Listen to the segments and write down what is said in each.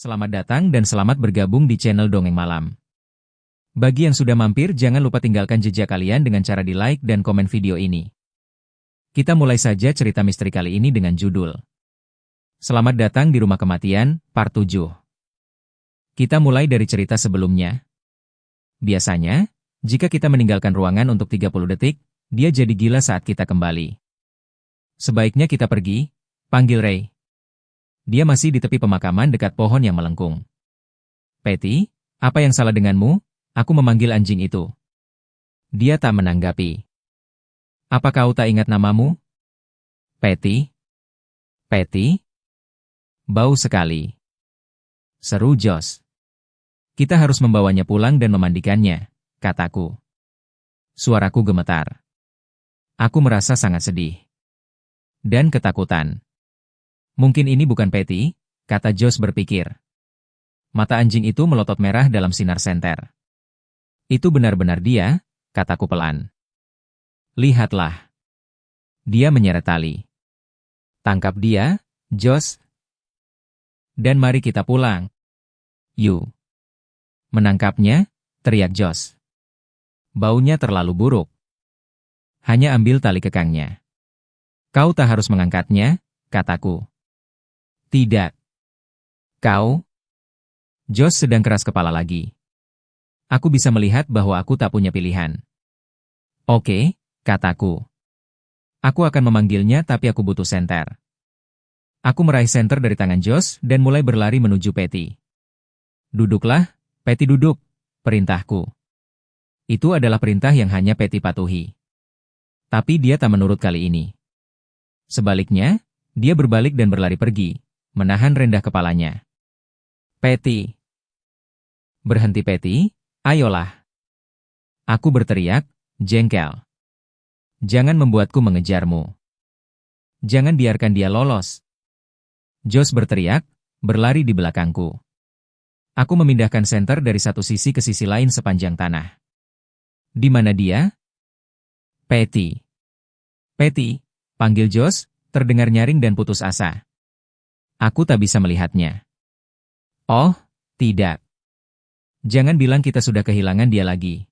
Selamat datang dan selamat bergabung di channel Dongeng Malam. Bagi yang sudah mampir, jangan lupa tinggalkan jejak kalian dengan cara di like dan komen video ini. Kita mulai saja cerita misteri kali ini dengan judul Selamat Datang di Rumah Kematian, Part 7. Kita mulai dari cerita sebelumnya. Biasanya, jika kita meninggalkan ruangan untuk 30 detik, dia jadi gila saat kita kembali. Sebaiknya kita pergi, panggil Ray. Dia masih di tepi pemakaman dekat pohon yang melengkung. Patty, apa yang salah denganmu? Aku memanggil anjing itu. Dia tak menanggapi. Apa kau tak ingat namamu? Patty? Patty? Bau sekali. Seru Josh. Kita harus membawanya pulang dan memandikannya, kataku. Suaraku gemetar. Aku merasa sangat sedih. Dan ketakutan. Mungkin ini bukan Patty, kata Josh berpikir. Mata anjing itu melotot merah dalam sinar senter. Itu benar-benar dia, kataku pelan. Lihatlah. Dia menyeret tali. Tangkap dia, Josh. Dan mari kita pulang. Yuk. Menangkapnya, teriak Josh. Baunya terlalu buruk. Hanya ambil tali kekangnya. Kau tak harus mengangkatnya, kataku. Tidak. Kau? Josh sedang keras kepala lagi. Aku bisa melihat bahwa aku tak punya pilihan. Oke, kataku. Aku akan memanggilnya tapi aku butuh senter. Aku meraih senter dari tangan Josh dan mulai berlari menuju Patty. Duduklah, Patty duduk, perintahku. Itu adalah perintah yang hanya Patty patuhi. Tapi dia tak menurut kali ini. Sebaliknya, dia berbalik dan berlari pergi. Menahan rendah kepalanya. Patty. Berhenti Patty, ayolah. Aku berteriak, jengkel. Jangan membuatku mengejarmu. Jangan biarkan dia lolos. Josh berteriak, berlari di belakangku. Aku memindahkan senter dari satu sisi ke sisi lain sepanjang tanah. Di mana dia? Patty. Patty, panggil Josh, terdengar nyaring dan putus asa. Aku tak bisa melihatnya. Oh, tidak. Jangan bilang kita sudah kehilangan dia lagi.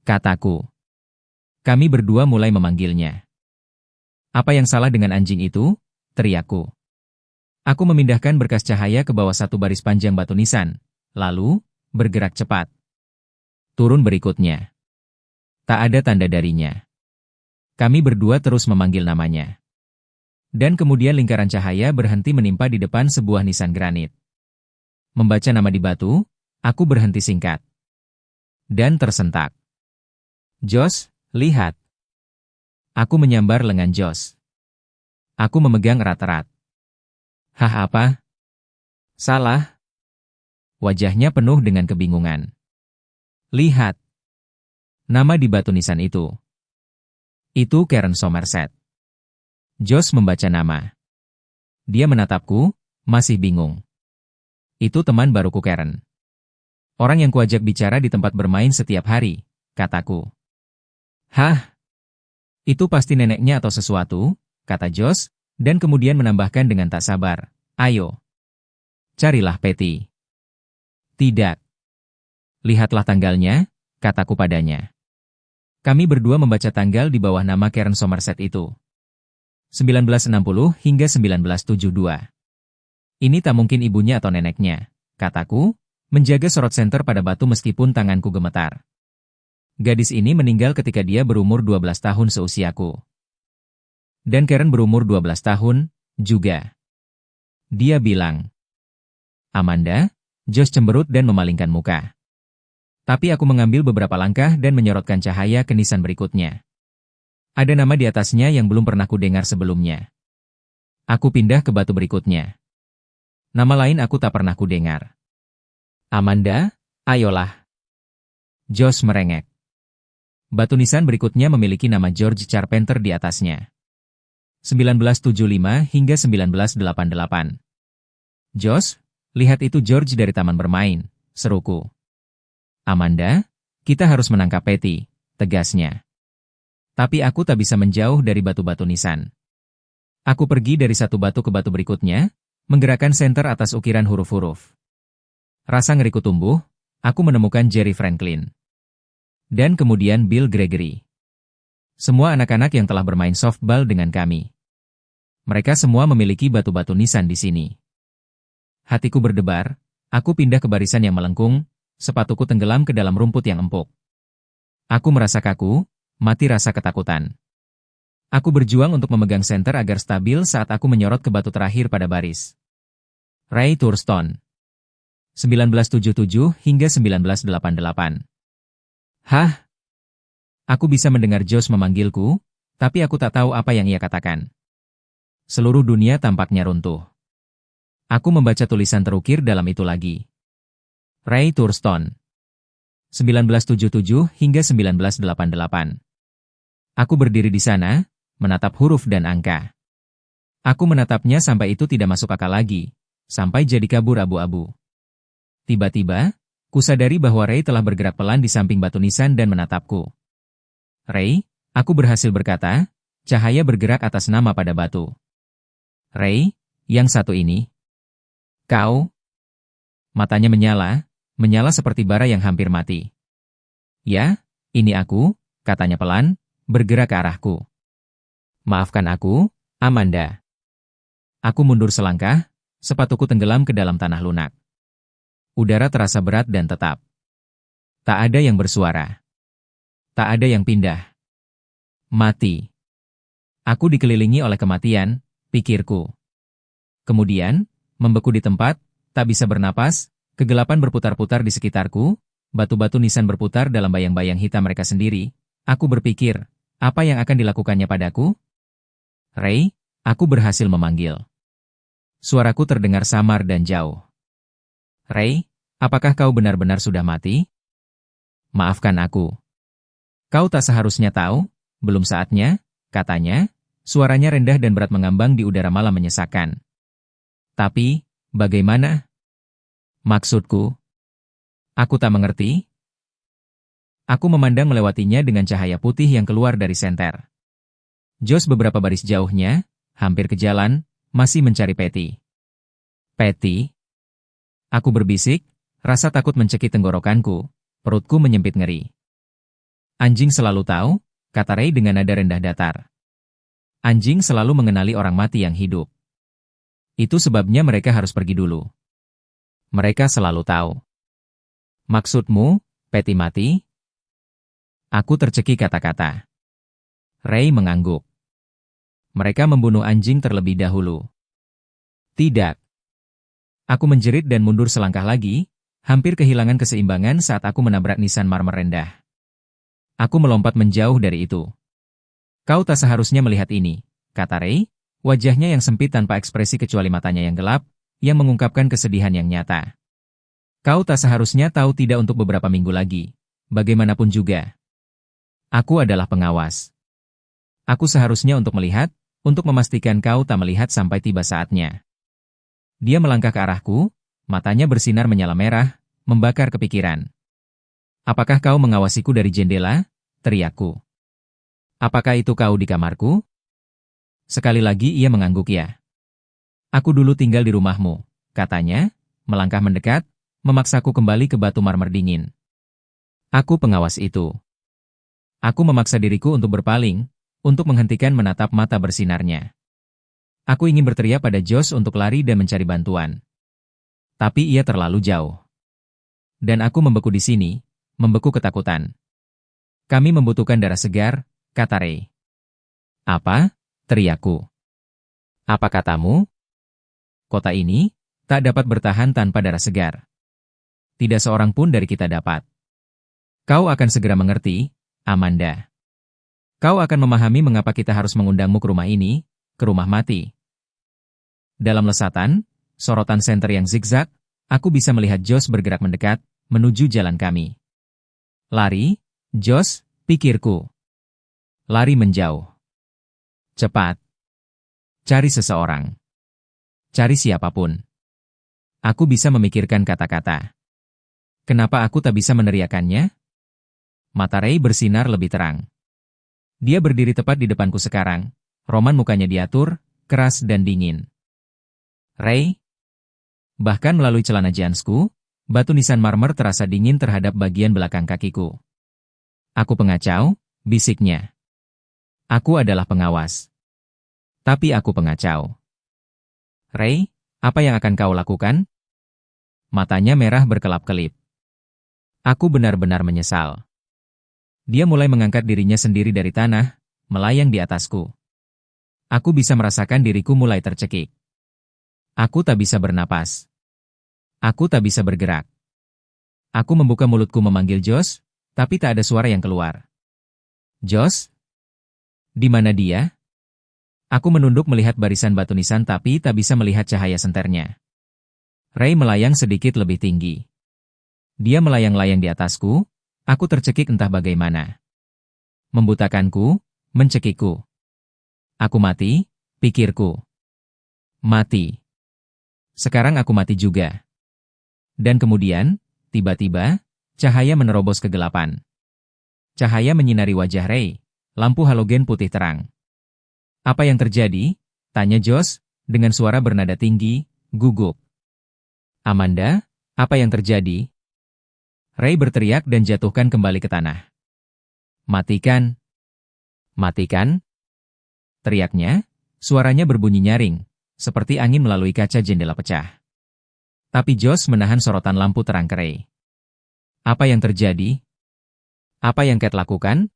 Kataku. Kami berdua mulai memanggilnya. Apa yang salah dengan anjing itu? Teriakku. Aku memindahkan berkas cahaya ke bawah satu baris panjang batu nisan, lalu bergerak cepat. Turun berikutnya. Tak ada tanda darinya. Kami berdua terus memanggil namanya. Dan kemudian lingkaran cahaya berhenti menimpa di depan sebuah nisan granit. Membaca nama di batu, aku berhenti singkat. Dan tersentak. Josh, lihat. Aku menyambar lengan Josh. Aku memegang erat-erat. Hah apa? Salah? Wajahnya penuh dengan kebingungan. Lihat. Nama di batu nisan itu. Itu Karen Somerset. Josh membaca nama. Dia menatapku, masih bingung. Itu teman baruku Karen. Orang yang kuajak bicara di tempat bermain setiap hari, kataku. Hah? Itu pasti neneknya atau sesuatu, kata Josh, dan kemudian menambahkan dengan tak sabar. Ayo. Carilah Patty. Tidak. Lihatlah tanggalnya, kataku padanya. Kami berdua membaca tanggal di bawah nama Karen Somerset itu. 1960 hingga 1972. Ini tak mungkin ibunya atau neneknya, kataku, menjaga sorot senter pada batu meskipun tanganku gemetar. Gadis ini meninggal ketika dia berumur 12 tahun seusiaku. Dan Karen berumur 12 tahun, juga. Dia bilang. Amanda, Josh cemberut dan memalingkan muka. Tapi aku mengambil beberapa langkah dan menyorotkan cahaya ke nisan berikutnya. Ada nama di atasnya yang belum pernah kudengar sebelumnya. Aku pindah ke batu berikutnya. Nama lain aku tak pernah kudengar. Amanda, ayolah. Josh merengek. Batu nisan berikutnya memiliki nama George Carpenter di atasnya. 1975 hingga 1988. Josh, lihat itu George dari taman bermain, seruku. Amanda, kita harus menangkap Patty, tegasnya. Tapi aku tak bisa menjauh dari batu-batu nisan. Aku pergi dari satu batu ke batu berikutnya, menggerakkan senter atas ukiran huruf-huruf. Rasa ngeriku tumbuh, aku menemukan Jerry Franklin. Dan kemudian Bill Gregory. Semua anak-anak yang telah bermain softball dengan kami. Mereka semua memiliki batu-batu nisan di sini. Hatiku berdebar, aku pindah ke barisan yang melengkung, sepatuku tenggelam ke dalam rumput yang empuk. Aku merasa kaku, mati rasa ketakutan. Aku berjuang untuk memegang senter agar stabil saat aku menyorot ke batu terakhir pada baris. Ray Thurston. 1977 hingga 1988. Hah? Aku bisa mendengar Josh memanggilku, tapi aku tak tahu apa yang ia katakan. Seluruh dunia tampaknya runtuh. Aku membaca tulisan terukir dalam itu lagi. Ray Thurston. 1977 hingga 1988. Aku berdiri di sana, menatap huruf dan angka. Aku menatapnya sampai itu tidak masuk akal lagi, sampai jadi kabur abu-abu. Tiba-tiba, kusadari bahwa Ray telah bergerak pelan di samping batu nisan dan menatapku. Ray, aku berhasil berkata, cahaya bergerak atas nama pada batu. Ray, yang satu ini. Kau? Matanya menyala seperti bara yang hampir mati. Ya, ini aku, katanya pelan, bergerak ke arahku. Maafkan aku, Amanda. Aku mundur selangkah, sepatuku tenggelam ke dalam tanah lunak. Udara terasa berat dan tetap. Tak ada yang bersuara. Tak ada yang pindah. Mati. Aku dikelilingi oleh kematian, pikirku. Kemudian, membeku di tempat, tak bisa bernapas, kegelapan berputar-putar di sekitarku, batu-batu nisan berputar dalam bayang-bayang hitam mereka sendiri. Aku berpikir, apa yang akan dilakukannya padaku? Ray, aku berhasil memanggil. Suaraku terdengar samar dan jauh. Ray, apakah kau benar-benar sudah mati? Maafkan aku. Kau tak seharusnya tahu, belum saatnya, katanya, suaranya rendah dan berat mengambang di udara malam menyesakkan. Tapi, bagaimana? Maksudku? Aku tak mengerti. Aku memandang melewatinya dengan cahaya putih yang keluar dari senter. Josh beberapa baris jauhnya, hampir ke jalan, masih mencari Patty. Patty? Aku berbisik, rasa takut mencekik tenggorokanku, perutku menyempit ngeri. Anjing selalu tahu, kata Ray dengan nada rendah datar. Anjing selalu mengenali orang mati yang hidup. Itu sebabnya mereka harus pergi dulu. Mereka selalu tahu. Maksudmu, Patty mati? Aku tercekik kata-kata. Ray mengangguk. Mereka membunuh anjing terlebih dahulu. Tidak. Aku menjerit dan mundur selangkah lagi, hampir kehilangan keseimbangan saat aku menabrak nisan marmer rendah. Aku melompat menjauh dari itu. Kau tak seharusnya melihat ini, kata Ray, wajahnya yang sempit tanpa ekspresi kecuali matanya yang gelap, yang mengungkapkan kesedihan yang nyata. Kau tak seharusnya tahu tidak untuk beberapa minggu lagi, bagaimanapun juga. Aku adalah pengawas. Aku seharusnya untuk melihat, untuk memastikan kau tak melihat sampai tiba saatnya. Dia melangkah ke arahku, matanya bersinar menyala merah, membakar kepikiran. Apakah kau mengawasiku dari jendela? Teriakku. Apakah itu kau di kamarku? Sekali lagi ia mengangguk ya. Aku dulu tinggal di rumahmu, katanya, melangkah mendekat, memaksaku kembali ke batu marmer dingin. Aku pengawas itu. Aku memaksa diriku untuk berpaling, untuk menghentikan menatap mata bersinarnya. Aku ingin berteriak pada Josh untuk lari dan mencari bantuan. Tapi ia terlalu jauh. Dan aku membeku di sini, membeku ketakutan. Kami membutuhkan darah segar, kata Ray. Apa? Teriakku. Apa katamu? Kota ini tak dapat bertahan tanpa darah segar. Tidak seorang pun dari kita dapat. Kau akan segera mengerti, Amanda. Kau akan memahami mengapa kita harus mengundangmu ke rumah ini, ke rumah mati. Dalam lesatan, sorotan senter yang zigzag, aku bisa melihat Josh bergerak mendekat, menuju jalan kami. Lari, Josh, pikirku. Lari menjauh. Cepat. Cari seseorang. Cari siapapun. Aku bisa memikirkan kata-kata. Kenapa aku tak bisa meneriakannya? Mata Ray bersinar lebih terang. Dia berdiri tepat di depanku sekarang. Roman mukanya diatur, keras dan dingin. Ray? Bahkan melalui celana jeansku, batu nisan marmer terasa dingin terhadap bagian belakang kakiku. Aku pengacau, bisiknya. Aku adalah pengawas. Tapi aku pengacau. Ray, apa yang akan kau lakukan? Matanya merah berkelap-kelip. Aku benar-benar menyesal. Dia mulai mengangkat dirinya sendiri dari tanah, melayang di atasku. Aku bisa merasakan diriku mulai tercekik. Aku tak bisa bernapas. Aku tak bisa bergerak. Aku membuka mulutku memanggil Josh, tapi tak ada suara yang keluar. Josh? Di mana dia? Aku menunduk melihat barisan batu nisan tapi tak bisa melihat cahaya senternya. Ray melayang sedikit lebih tinggi. Dia melayang-layang di atasku, aku tercekik entah bagaimana. Membutakanku, mencekikku. Aku mati, pikirku. Mati. Sekarang aku mati juga. Dan kemudian, tiba-tiba, cahaya menerobos kegelapan. Cahaya menyinari wajah Ray, lampu halogen putih terang. Apa yang terjadi? Tanya Josh, dengan suara bernada tinggi, gugup. Amanda, apa yang terjadi? Ray berteriak dan jatuhkan kembali ke tanah. Matikan. Matikan? Teriaknya, suaranya berbunyi nyaring, seperti angin melalui kaca jendela pecah. Tapi Josh menahan sorotan lampu terang ke Ray. Apa yang terjadi? Apa yang Kate lakukan?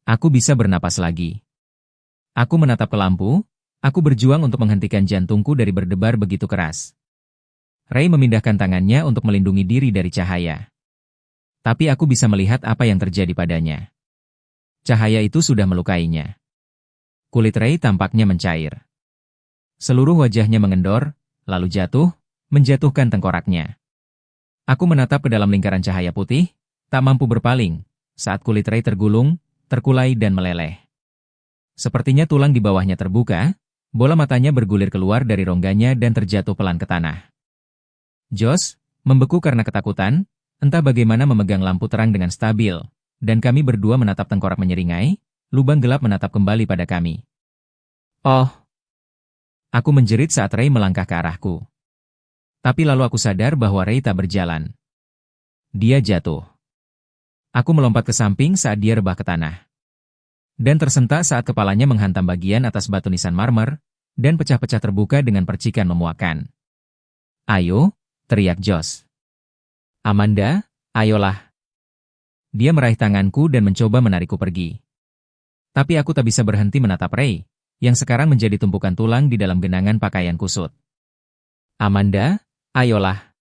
Aku bisa bernapas lagi. Aku menatap ke lampu, aku berjuang untuk menghentikan jantungku dari berdebar begitu keras. Ray memindahkan tangannya untuk melindungi diri dari cahaya. Tapi aku bisa melihat apa yang terjadi padanya. Cahaya itu sudah melukainya. Kulit Ray tampaknya mencair. Seluruh wajahnya mengendor, lalu jatuh, menjatuhkan tengkoraknya. Aku menatap ke dalam lingkaran cahaya putih, tak mampu berpaling, saat kulit Ray tergulung, terkulai dan meleleh. Sepertinya tulang di bawahnya terbuka, bola matanya bergulir keluar dari rongganya dan terjatuh pelan ke tanah. Josh, membeku karena ketakutan, entah bagaimana memegang lampu terang dengan stabil, dan kami berdua menatap tengkorak menyeringai, lubang gelap menatap kembali pada kami. Oh! Aku menjerit saat Ray melangkah ke arahku. Tapi lalu aku sadar bahwa Ray tak berjalan. Dia jatuh. Aku melompat ke samping saat dia rebah ke tanah. Dan tersentak saat kepalanya menghantam bagian atas batu nisan marmer, dan pecah-pecah terbuka dengan percikan memuakan. Ayo, teriak Josh. Amanda, ayolah. Dia meraih tanganku dan mencoba menarikku pergi. Tapi aku tak bisa berhenti menatap Ray, yang sekarang menjadi tumpukan tulang di dalam genangan pakaian kusut. Amanda, ayolah.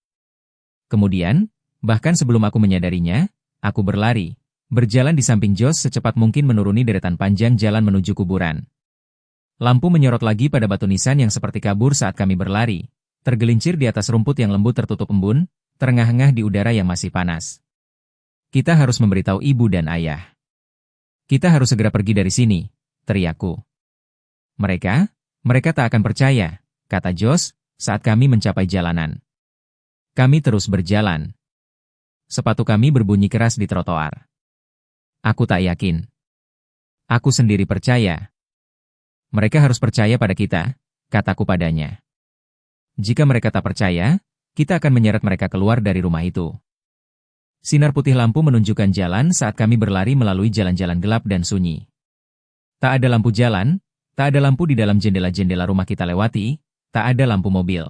Kemudian, bahkan sebelum aku menyadarinya, aku berlari, berjalan di samping Josh secepat mungkin menuruni deretan panjang jalan menuju kuburan. Lampu menyorot lagi pada batu nisan yang seperti kabur saat kami berlari, tergelincir di atas rumput yang lembut tertutup embun, terengah-engah di udara yang masih panas. Kita harus memberitahu ibu dan ayah. Kita harus segera pergi dari sini, teriakku. Mereka tak akan percaya, kata Josh, saat kami mencapai jalanan. Kami terus berjalan. Sepatu kami berbunyi keras di trotoar. Aku tak yakin. Aku sendiri percaya. Mereka harus percaya pada kita, kataku padanya. Jika mereka tak percaya, kita akan menyeret mereka keluar dari rumah itu. Sinar putih lampu menunjukkan jalan saat kami berlari melalui jalan-jalan gelap dan sunyi. Tak ada lampu jalan, tak ada lampu di dalam jendela-jendela rumah kita lewati, tak ada lampu mobil.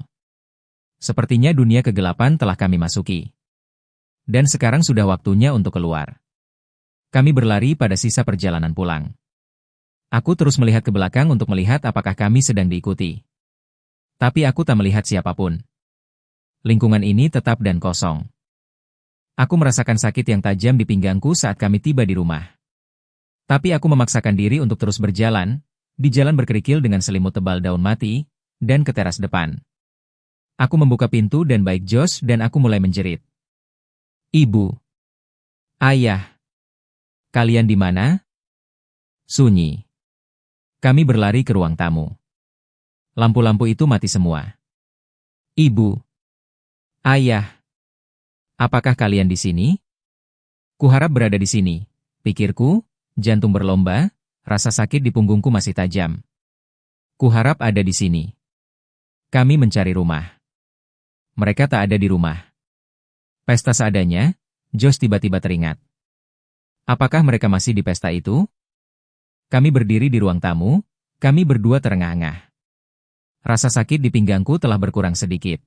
Sepertinya dunia kegelapan telah kami masuki. Dan sekarang sudah waktunya untuk keluar. Kami berlari pada sisa perjalanan pulang. Aku terus melihat ke belakang untuk melihat apakah kami sedang diikuti. Tapi aku tak melihat siapapun. Lingkungan ini tetap dan kosong. Aku merasakan sakit yang tajam di pinggangku saat kami tiba di rumah. Tapi aku memaksakan diri untuk terus berjalan, di jalan berkerikil dengan selimut tebal daun mati, dan ke teras depan. Aku membuka pintu dan baik Josh dan aku mulai menjerit. Ibu. Ayah. Kalian di mana? Sunyi. Kami berlari ke ruang tamu. Lampu-lampu itu mati semua. Ibu. Ayah. Apakah kalian di sini? Kuharap berada di sini, pikirku, jantung berlomba, rasa sakit di punggungku masih tajam. Kuharap ada di sini. Kami mencari rumah. Mereka tak ada di rumah. Pesta seadanya, Josh tiba-tiba teringat. Apakah mereka masih di pesta itu? Kami berdiri di ruang tamu, kami berdua terengah-engah. Rasa sakit di pinggangku telah berkurang sedikit.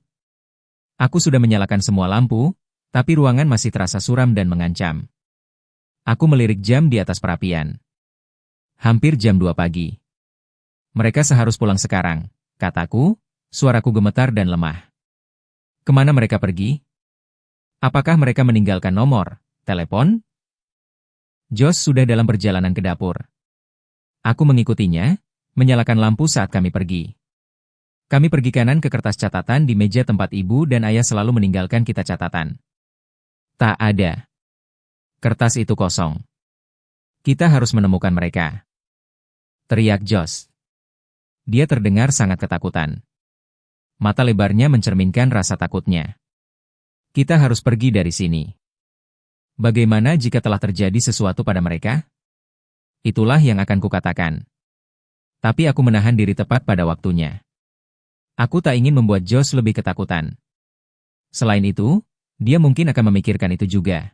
Aku sudah menyalakan semua lampu, tapi ruangan masih terasa suram dan mengancam. Aku melirik jam di atas perapian. Hampir jam 2 pagi. Mereka seharus pulang sekarang, kataku, suaraku gemetar dan lemah. Kemana mereka pergi? Apakah mereka meninggalkan nomor telepon? Josh sudah dalam perjalanan ke dapur. Aku mengikutinya, menyalakan lampu saat kami pergi. Kami pergi kanan ke kertas catatan di meja tempat ibu dan ayah selalu meninggalkan kita catatan. Tak ada. Kertas itu kosong. Kita harus menemukan mereka. Teriak Josh. Dia terdengar sangat ketakutan. Mata lebarnya mencerminkan rasa takutnya. Kita harus pergi dari sini. Bagaimana jika telah terjadi sesuatu pada mereka? Itulah yang akan kukatakan. Tapi aku menahan diri tepat pada waktunya. Aku tak ingin membuat Josh lebih ketakutan. Selain itu, dia mungkin akan memikirkan itu juga.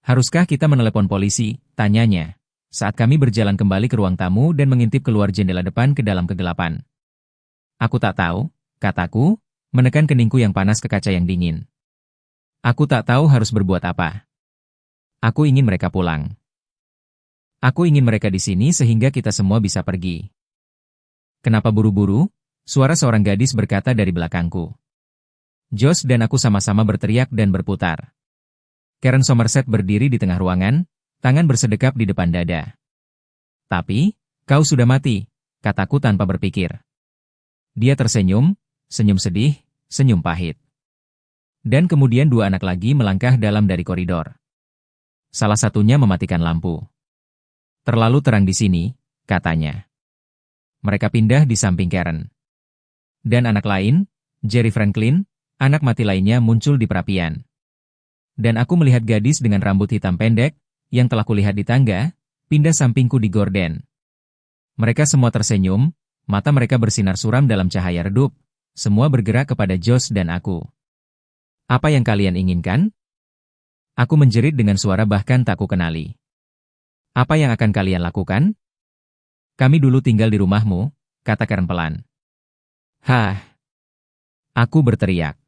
Haruskah kita menelepon polisi? Tanyanya, saat kami berjalan kembali ke ruang tamu dan mengintip keluar jendela depan ke dalam kegelapan. Aku tak tahu, kataku, menekan keningku yang panas ke kaca yang dingin. Aku tak tahu harus berbuat apa. Aku ingin mereka pulang. Aku ingin mereka di sini sehingga kita semua bisa pergi. Kenapa buru-buru? Suara seorang gadis berkata dari belakangku. Josh dan aku sama-sama berteriak dan berputar. Karen Somerset berdiri di tengah ruangan, tangan bersedekap di depan dada. Tapi, kau sudah mati, kataku tanpa berpikir. Dia tersenyum, senyum sedih, senyum pahit. Dan kemudian dua anak lagi melangkah dalam dari koridor. Salah satunya mematikan lampu. Terlalu terang di sini, katanya. Mereka pindah di samping Karen. Dan anak lain, Jerry Franklin, anak mati lainnya muncul di perapian. Dan aku melihat gadis dengan rambut hitam pendek, yang telah kulihat di tangga, pindah sampingku di gorden. Mereka semua tersenyum, mata mereka bersinar suram dalam cahaya redup, semua bergerak kepada Josh dan aku. Apa yang kalian inginkan? Aku menjerit dengan suara bahkan tak kukenali. Apa yang akan kalian lakukan? Kami dulu tinggal di rumahmu, kata Karen pelan. Hah! Aku berteriak.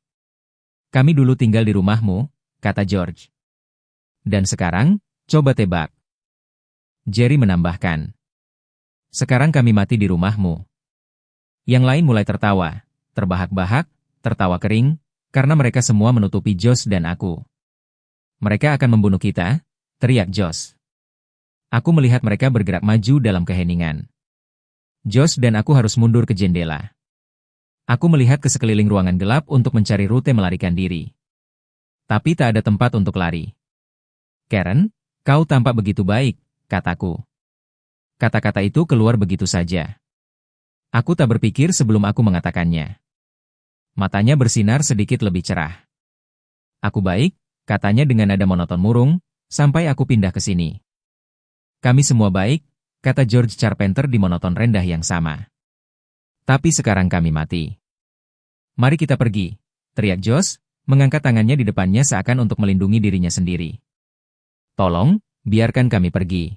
Kami dulu tinggal di rumahmu, kata George. Dan sekarang, coba tebak. Jerry menambahkan. Sekarang kami mati di rumahmu. Yang lain mulai tertawa, terbahak-bahak, tertawa kering, karena mereka semua menutupi Josh dan aku. Mereka akan membunuh kita, teriak Josh. Aku melihat mereka bergerak maju dalam keheningan. Josh dan aku harus mundur ke jendela. Aku melihat ke sekeliling ruangan gelap untuk mencari rute melarikan diri. Tapi tak ada tempat untuk lari. Karen, kau tampak begitu baik, kataku. Kata-kata itu keluar begitu saja. Aku tak berpikir sebelum aku mengatakannya. Matanya bersinar sedikit lebih cerah. Aku baik, katanya dengan nada monoton murung, sampai aku pindah ke sini. Kami semua baik, kata George Carpenter di monoton rendah yang sama. Tapi sekarang kami mati. Mari kita pergi, teriak Josh, mengangkat tangannya di depannya seakan untuk melindungi dirinya sendiri. Tolong, biarkan kami pergi.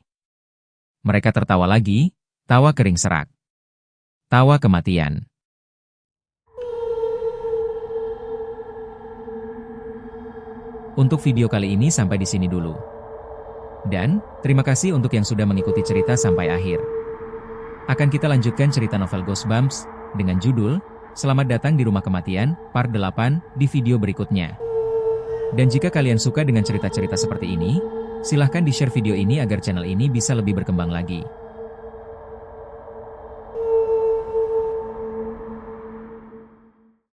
Mereka tertawa lagi, tawa kering serak. Tawa kematian. Untuk video kali ini sampai di sini dulu. Dan, terima kasih untuk yang sudah mengikuti cerita sampai akhir. Akan kita lanjutkan cerita novel Goosebumps, dengan judul, Selamat Datang di Rumah Kematian, Part 8, di video berikutnya. Dan jika kalian suka dengan cerita-cerita seperti ini, silahkan di-share video ini agar channel ini bisa lebih berkembang lagi.